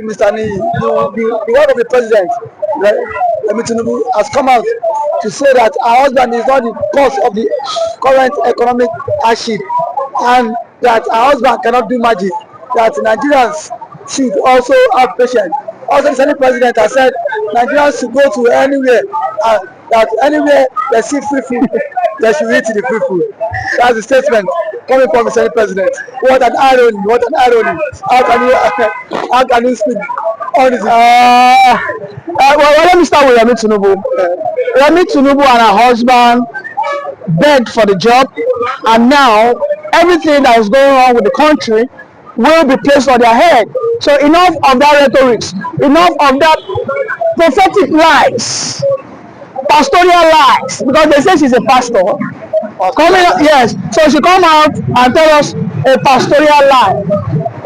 Mr. Ni, the word of the president, Remi Tinubu, has come out to say that her husband is not the cause of the current economic hardship, and that her husband cannot do magic, that Nigerians should also have patience. Also, the Senate president has said Nigerians should go to anywhere, that anywhere they see free food, they should eat the free food. That's the statement coming from the Senate president. What an irony! What an irony! How can you speak on this? Well, let me start with Remi Tinubu. Remi Tinubu and her husband begged for the job, and now everything that is going on with the country will be placed on their head. So enough of that rhetoric, enough of that prophetic lies, pastoral lies, because they say she's a pastor. Yes, so she come out and tell us a pastoral lie.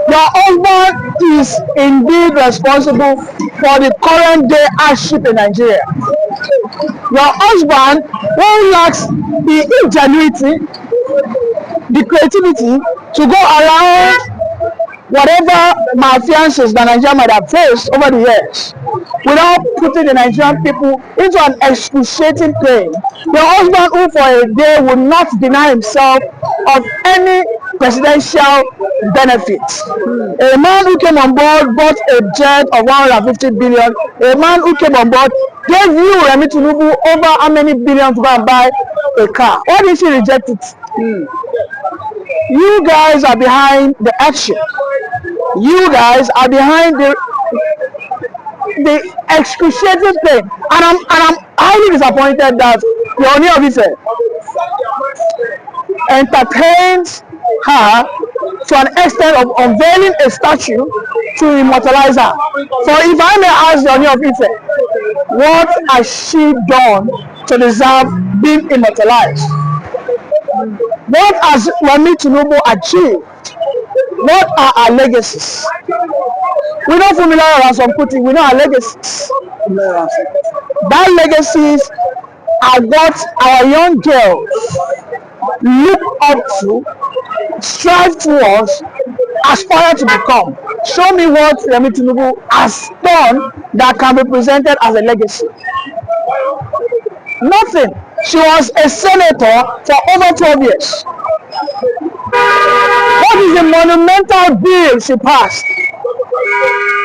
Your husband is indeed responsible for the current day hardship in Nigeria. Your husband, who lacks the ingenuity, the creativity to go around whatever malfeasance that Nigeria might have faced over the years, without putting the Nigerian people into an excruciating pain. Your husband, who for a day would not deny himself of any presidential benefits. A man who came on board, bought a jet of 150 billion. A man who came on board gave you, Remi Tinubu, over how many billion to go and buy a car. Why did she reject it? You guys are behind the action. You guys are behind the excruciating pain, and I'm highly disappointed that the Ooni of Ife entertains her to an extent of unveiling a statue to immortalize her. So if I may ask the Ooni of Ife, what has she done to deserve being immortalized? What has Remi Tinubu achieved? What are our legacies? We know Funmilayo Ransome-Kuti, we know our legacies. That legacies are what our young girls look up to, strive towards, aspire to become. Show me what Remi Tinubu has done that can be presented as a legacy. Nothing. She was a senator for over 12 years. What is the monumental bill she passed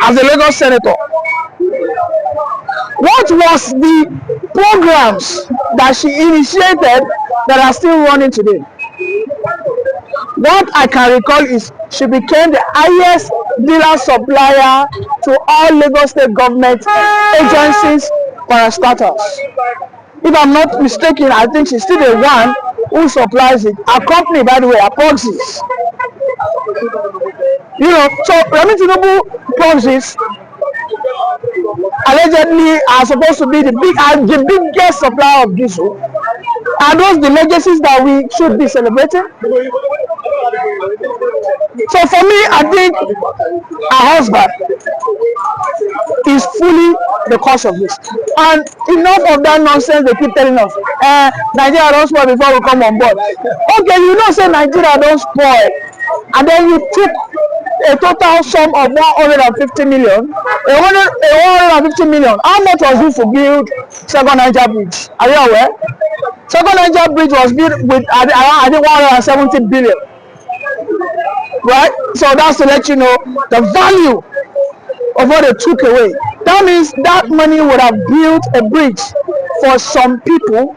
as a Lagos senator? What was the programs that she initiated that are still running today? What I can recall is she became the highest dealer supplier to all Lagos state government agencies for starters. If I'm not mistaken, I think she's still the one who supplies it. Our company, by the way, are proxies. You know, so Remi Tinubu proxies allegedly are supposed to be the biggest supplier of diesel. Are those the legacies that we should be celebrating? So for me, I think her husband is fully the cause of this. And enough of that nonsense they keep telling us. Nigeria don't spoil before we come on board. Okay, you know, say Nigeria don't spoil, and then you took a total sum of 150 million. 150 million. How much was it to build Second Niger Bridge? Are you aware? Second Niger Bridge was built with I think 170 billion. Right? So that's to let you know the value of what they took away. That means that money would have built a bridge for some people,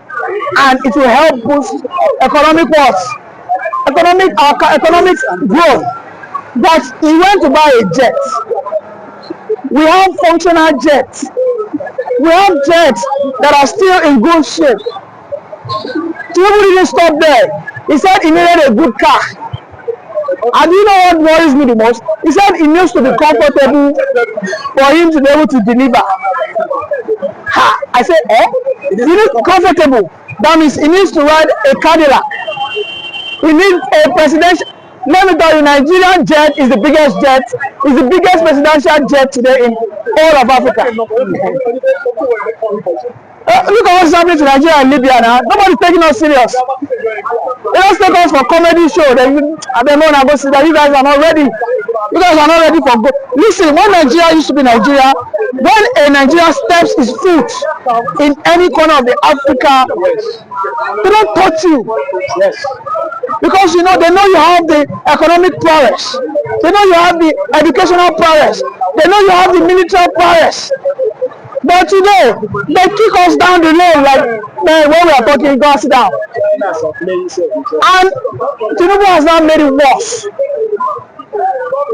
and it will help boost economic growth. But he went to buy a jet. We have functional jets. We have jets that are still in good shape. Tinubu didn't stop there. He said he needed a good car. And you know what worries me the most? He said it needs to be comfortable for him to be able to deliver. I said, he needs comfortable. That means he needs to ride a Cadillac. He needs a presidential. Let me tell you, Nigerian jet is the biggest jet, is the biggest presidential jet today in all of Africa. Look at what's happening to Nigeria and Libya now. Nobody's taking us serious. They just take us for comedy show. I don't know, I go see that you guys are not ready. You guys are not ready for good. Listen, when Nigeria used to be Nigeria, when a Nigeria steps his foot in any corner of the Africa, they don't touch you. Yes. Because you know they know you have the economic prowess, they know you have the educational prowess, they know you have the military prowess. But today they kick us down the lane like, man, when we are talking, go and sit down. And Tinubu has now made it worse.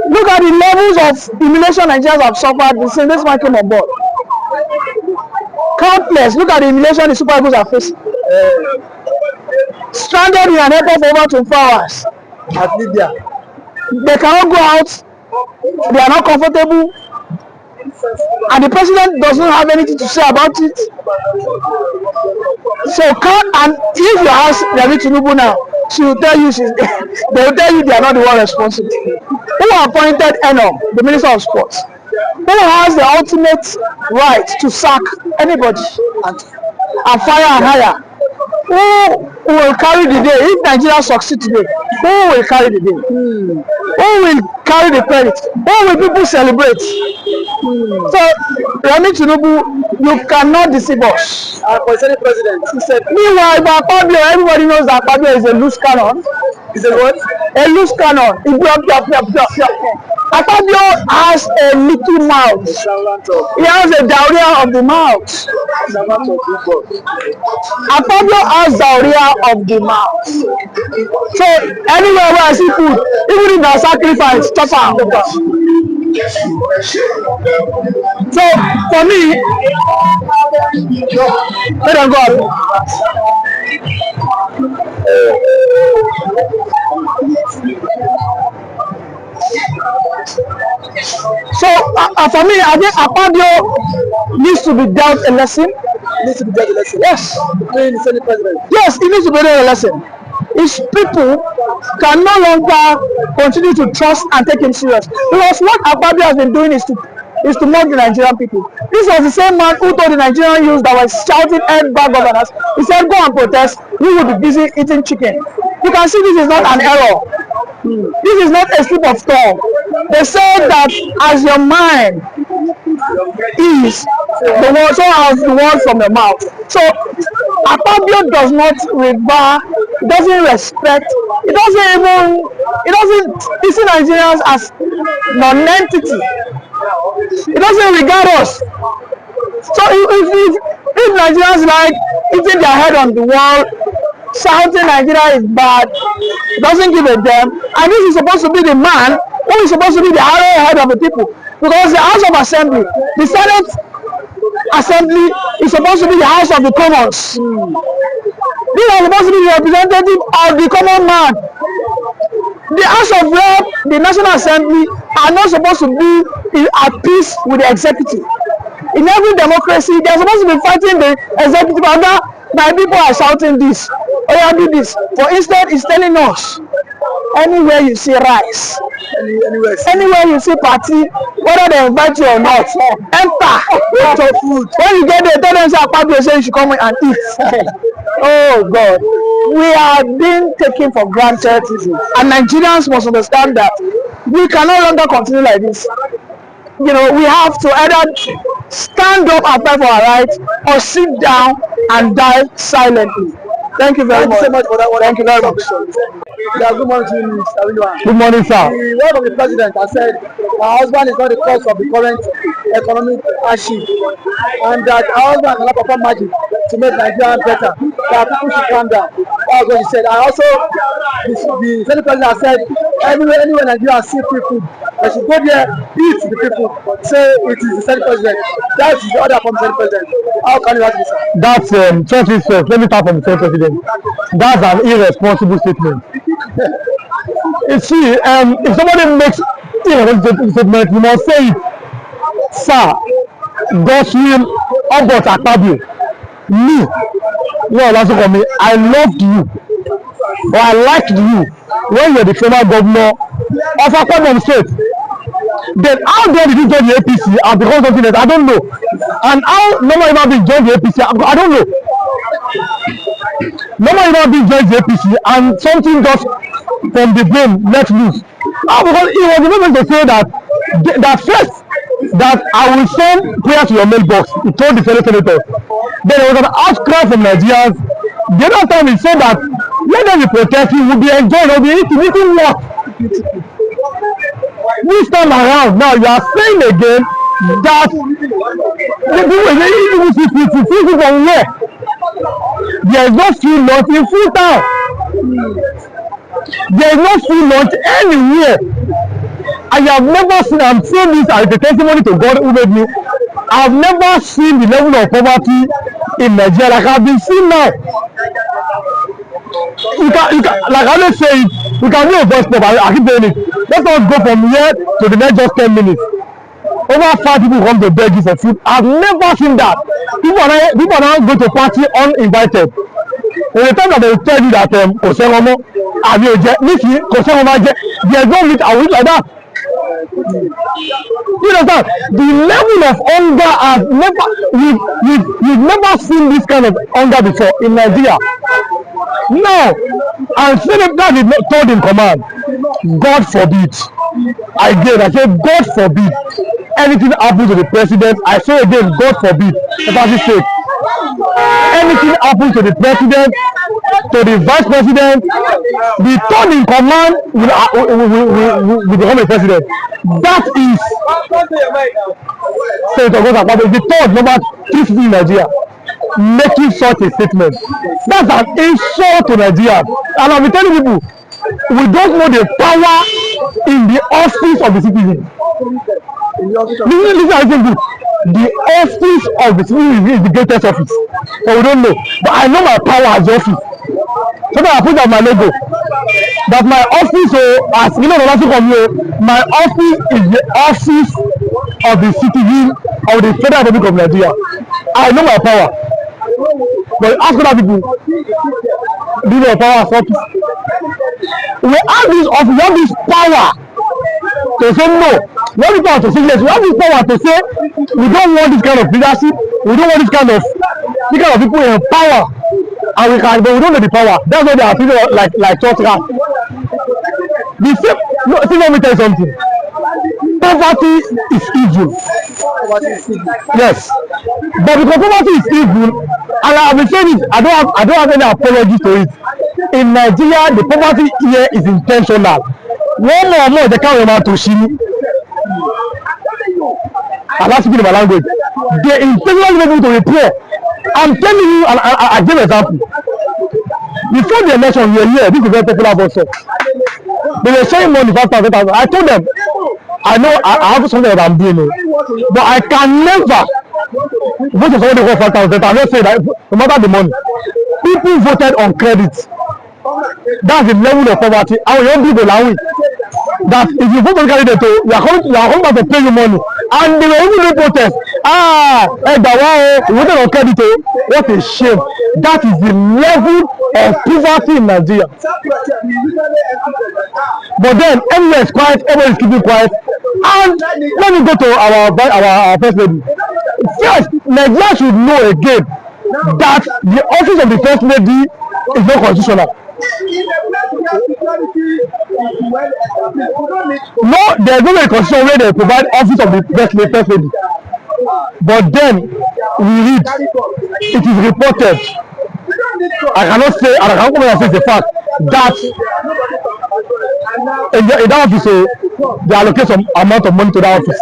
Look at the levels of humiliation Nigerians have suffered since this man came on board. Countless. Look at the humiliation the Super Eagles are facing. Stranded in an airport for over 24 hours. At Libya. They cannot go out. They are not comfortable. And the president does not have anything to say about it. So and if you ask Remi Tinubu now, she will tell you they will tell you they are not the one responsible. Who appointed Eno, the Minister of Sports? Who has the ultimate right to sack anybody and fire and hire? Who will carry the day if Nigeria succeeds today? Who will carry the day? Who will carry the credit? Who will people celebrate? So, Remi Tinubu, you cannot deceive us. For Senate President, he said, meanwhile, Akpabio, everybody knows that Akpabio is a loose cannon. Is a what? A loose cannon. Akpabio has a little mouth. He has a diarrhea of the mouth. Akpabio has diarrhea of the mouth. So anywhere where I see food, even if I sacrifice, chop out. So for me, let them go. So for me, I think Akpabio needs to be dealt a lesson. Needs to be dealt a lesson. Yes. Senate President. Yes, he needs to be dealt a lesson. His people can no longer continue to trust and take him serious. Because what Akpabio has been doing is to mock the Nigerian people. This was the same man who told the Nigerian youth that was shouting "End bad governance." He said, "Go and protest. We will be busy eating chicken." You can see this is not an error. This is not a slip of tongue. They said that as your mind is the word, so as the word from your mouth. So Akpabio does not revere, doesn't respect, he see Nigerians as non-entity. He doesn't regard us. So if Nigerians like hitting their head on the wall, shouting Nigeria is bad, doesn't give a damn, and this is supposed to be the man who is supposed to be the arrowhead of the people, because the House of Assembly, the Senate Assembly is supposed to be the House of the Commons. These are supposed to be the representative of the common man. The House of Rep, the National Assembly are not supposed to be at peace with the executive. In every democracy, they are supposed to be fighting the executive. My people are shouting this. Oh, yeah, do this. For instance, it's telling us anywhere you see rice, anywhere you see party, whether they invite you or not, enter your food. When you get there, tell them Akpabio say you should come in and eat. Oh God, we are being taken for granted, and Nigerians must understand that we can no longer continue like this. You know, we have to either stand up and fight for our rights or sit down and die silently. Thank you very much. Thank you so much for that one. Thank you very much. Yeah, good morning to you, Mr. Good morning, sir. The word of the president has said our husband is not the cause of the current economic hardship, and that our husband cannot perform magic to make Nigeria better. That people should calm down. That's what he said. And also, the Senate president has said anywhere Nigeria see free food, they should go there, eat the people, say it is the Senate president. That is the order from the Senate president. How can you ask this? That's let me start from the Senate president. That's an irresponsible statement. You see, if somebody makes statement, you must say it. Sir, Godswill Obot Akpabio, me, for me, I loved you, or I liked you when you were the former governor of Akpabio State. Then how did you join the APC and become something else? I don't know. And how normal human being join the APC? I don't know. Normal human being joins the APC and something just from the brain let loose. Because he was able to say that first, that I will send prayer to your mailbox. He told the fellow senators. Then there was an outcry from Nigerians. The other time he said that let them be protesting, we'll be enjoying, we'll be eating what? This time around, now you are saying again that the people see from where? There is no free lunch in Freetown. There is no free lunch anywhere. I have never seen, I'm saying this as a testimony to God who made me. I have never seen the level of poverty in Nigeria like I've been seeing now. You can, like I always say it, you can do a voice pop, I keep saying it. Let us go from here to the next just 10 minutes. Over 5 people come to beg you for food. I've never seen that. People are now going to party uninvited. When the time that they will tell you that Koseromo, there's no meat, I will eat like that. You understand? The level of hunger has never, we've never seen this kind of hunger before in Nigeria. No, and saying that is not told in command. God forbid. I say God forbid. Anything happens to the president, I say again, God forbid. Anything happens to the president, to the vice president, the third in command will become a president. That is the third number 350 in Nigeria making such a statement. That's an insult to Nigeria. And I'll be telling people, we don't know the power in the office of the citizen. Listen, the office of the citizen is the greatest office, but we don't know. But I know my power as the office. So that I put on my logo. That my office, as you know, my office is the office of the citizen of the Federal Republic of Nigeria. I know my power. But ask other people, do you know your power as office? We have this office, we have this power to say no. We have this power to say yes. We have this power to say we don't want this kind of leadership. We don't want this kind of people in power. And we don't know the power. That's why they are people like church rat. Let me tell you something. Poverty is evil. Yes. But because poverty is evil, and I've been saying it, I don't have any apology to it. In Nigeria, the poverty here is intentional. One more they can't remember to Shini. I'm not speaking in my language. They intentionally make people to be poor. I'm telling you, and I give an example. Before the election, we were here. This is a very popular also. They were sharing money 5,000. I told them, I know I have something that I'm doing, but I can never vote for somebody for 5,000. I don't say that no matter the money. People voted on credit. That's the level of poverty. I will not allow it. That if you vote on credit, you are coming back to pay you money. And they were even doing protest. We voted on credit. What a shame. That is the level of poverty in Nigeria. But then everywhere is quiet, everyone is keeping quiet. And let me go to our first lady. First, Nigeria should know again that the office of the first lady is not constitutional. No, there is no constitution where they provide office of the first lady. But then we read, it is reported. I cannot say, and I cannot come and say the fact that in that office, they allocate some amount of money to that office.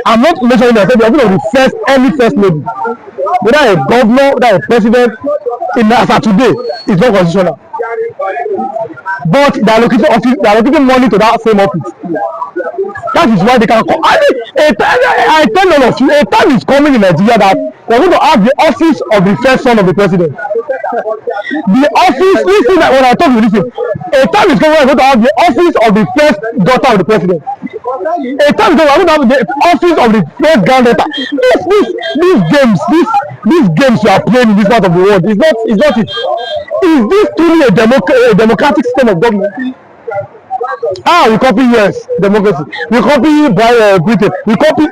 I'm not mentioning that the office of the any first lady, whether a governor, whether a president, as of today, is not constitutional. But they are allocating money to that same office. That is why they can call. I tell all of you, a time is coming in Nigeria that we're going to have the office of the first son of the president. The office, listen, when I talk to you, listen, a time is coming, we're going to have the office of the first daughter of the president. A time is coming, we're going to have the office of the first granddaughter. These games you are playing in this part of the world, is not it. Is this truly a democratic system of government? We copy democracy. We copy Britain. We copy.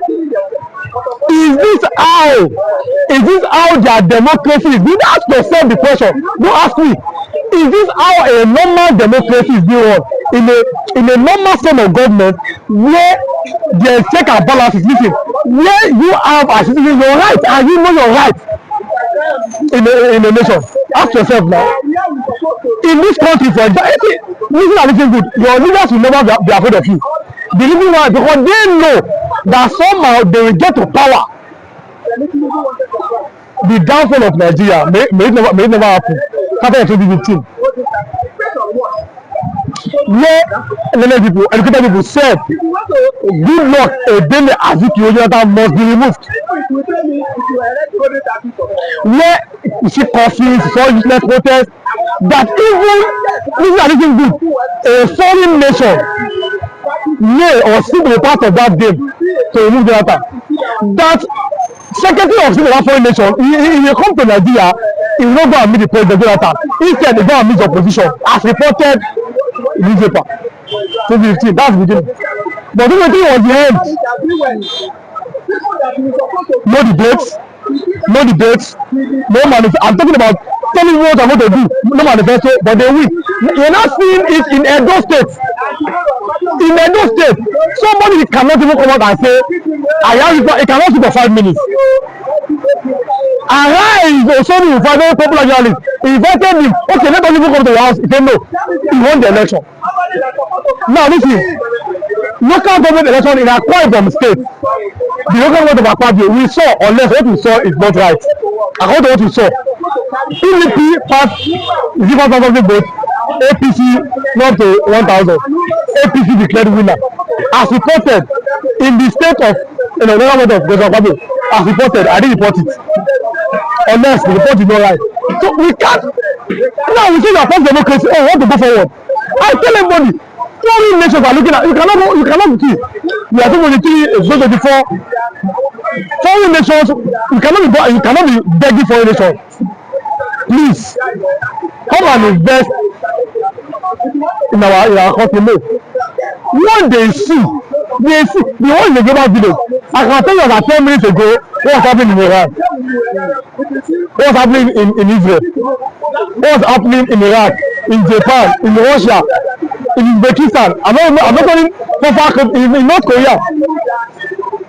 Is this how their democracy is? You ask yourself the question. Don't ask me. Is this how a normal democracy is being run? In a normal form of government where there is check and balances, listen, where you have as citizens your right and you know your right in a nation. Ask yourself now. In this country, for example, listen and listen good, your leaders will never be afraid of you. The reason why, because they know that somehow they will get to power. The downfall of Nigeria may it never happen. After 2015, where educated people said, good luck, a daily Azikiwe Jonathan must be removed. Where you see conflicts, so useless protests, that even good, a foreign nation may or still be part of that game to remove Jonathan. That secretary of state of that foreign nation, if you come to Nigeria, he will not go and meet the president Jonathan. Instead, he go and meet the opposition, as reported in newspaper. 2015, that's the beginning. But the thing was the end. No debates, no manifesto. I'm talking about telling you what I'm going to do. No manifesto, but they win. You're not seeing it in Edo State. In Edo State, somebody cannot even come out and say, he cannot speak for 5 minutes. Arise, Osoni will find very popular journalist. He invited him. Okay, let us even come to the house. He said no. He won the election. Now listen, local government election in Akwa Ibom State, the local government of Akwa Ibom, we saw, unless what we saw is not right. According to what we saw, PDP passed 0,000 votes, APC not to 1,000. APC declared winner. As reported in the state of local government of Akwa Ibom, as reported, I didn't report it. Unless the report is not right. So we can't. Now we say that first democracy, oh, we want to go forward. I tell everybody, foreign nations are looking at, you cannot see. We are talking about 2024. Foreign nations, you cannot be begging foreign nations. Please, come and invest in our country. No. What they see, the whole in the global village. I can tell you that 10 minutes ago, what was happening in Iran? What was happening in Israel? What was happening in Iraq, in Japan, in Russia, in Uzbekistan? I'm not going so far in North Korea,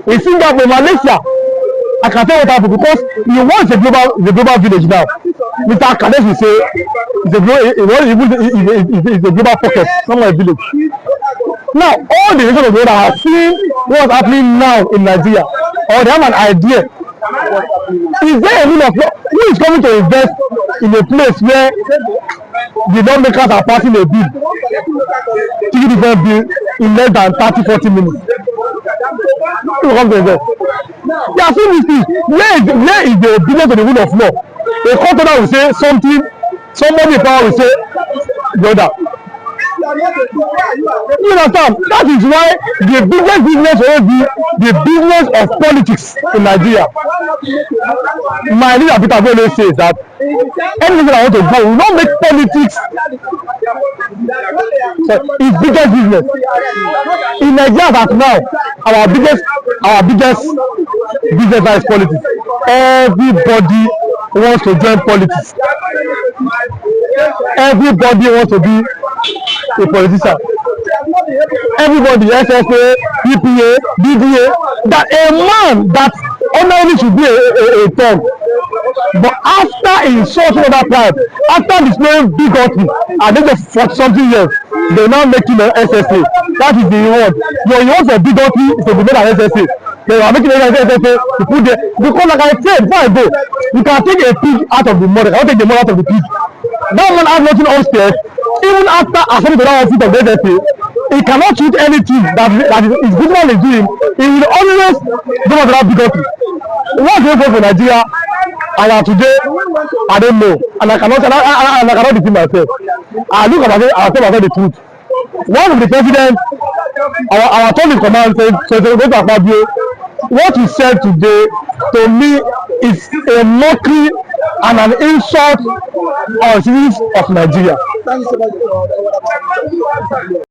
in Singapore, Malaysia. I can tell what happened because you want the global village now. Mr. Kadesh will say it's a global pocket, somewhere a village. Now, all the nations of the world have seen what's happening now in Nigeria, or they have an idea. Is there a rule of law? Who is coming to invest in a place where the lawmakers are passing a bill, taking the bill in less than 30-40 minutes? Who will come to invest? They are seeing these things. Where is the obedience to the rule of law? A court order will say something, somebody in power will say the other. You understand? That is why the biggest business will be the business of politics in Nigeria. My leader Peter always says that anything I want to do will not make politics its biggest business. In Nigeria as now, our biggest business is politics. Everybody wants to join politics. Everybody wants to be a politician. Everybody, SSA, PPA, BDA, that a man that ordinarily should be a thug, but after insulting other tribe, after displaying bigotry at the age of 40-something years, they now make him an SSA. That is the reward. Your reward for bigotry is to be made an SSA. They are making an SSA to put there, because like I said before I go, you can take a pig out of the mother, I will take the mother out of the pig. That man has nothing upstairs. Even after ascending to that outfit of the SSA, he cannot shoot anything that his good man is doing. He will always go to that bigotry. What's going on for Nigeria? And today, I don't know, and I cannot defend myself. I look at myself and tell myself the truth. One of the president, our third in command said, what he said today to me is a mockery and an insult on the citizens of Nigeria.